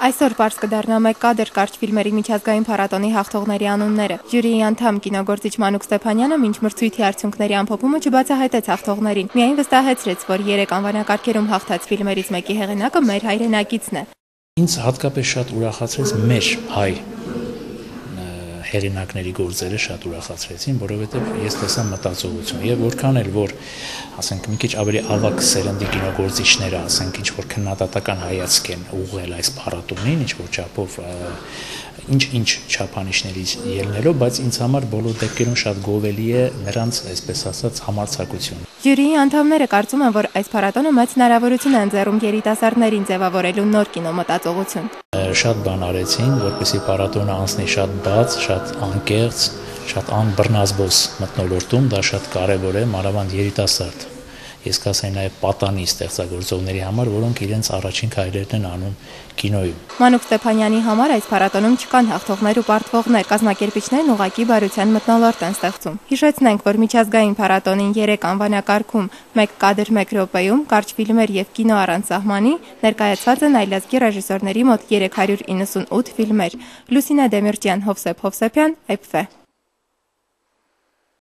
Այսօր պարզ կդառնա մեկ կադր կարճ ֆիլմերի միջազգային փառատոնի հաղթողների անունները։ Ժյուրիի անդամ կինոգործիչ Մանուկ Ստեփանյանը մինչ մրցույթի արդյունքների ամփոփումը չբացահայտեց հաղթողներին, միայն վստահեցրեց, որ 3 անվանակարգերում հաղթած ֆիլմերից մեկի հեղինակը մեր հայրենակիցն է։ Ինձ հատկապես շատ ուրախացրեց մեր հայ հեղինակների գործերը շատ ուրախացրեցին, որովհետև ես տեսա մտածողություն եւ որքան էլ որ ասենք մի քիչ ավելի ավագ սերնդի կինոգործիչները, ասենք ինչ որ քննադատական հայացք են ուղղել այս փառատոնին, ինչ որ չափով ինչ չափանիշներից ելնելով, բայց ինձ համար բոլոր դեպքերում շատ գովելի է նրանց, այսպես ասած, համարձակությունը։ Ժյուրիի անդամները կարծում են, որ այս փառատոնը մեծ հնարավորություն է ընձեռում երիտասարդներին ձևավորելու նոր կինոմտածողություն։ Շատ բան արեցին, որպեսզի փառատոնը անցնի շատ բաց, շատ անկեղծ, շատ անբռնազբոս մթնոլորտում, դա շատ կարևոր է, մանավանդ երիտասարդ։ Ես կասեի նաև պատանի ստեղծագործողների համար, որոնք իրենց առաջին քայլերն են անում կինոյում։ Մանուկ Ստեփանյանի համար այս փառատոնում չկան հաղթողներ ու պարտվողներ, կազմակերպիչներն ուղղակի բարության մթնոլորտ են ստեղծում։ Հիշեցնենք, որ միջազգային փառատոնին 3 անվանակարգում 1 կադր 1 րոպեում կարճ ֆիլմեր եւ կինո առանց սահմանի ներկայացված են այլազգի ռեժիսորների մոտ 398 ֆիլմեր։ Լուսինե Դեմիրճյան, Հովսեփ Հովսեփյան, Էփվե։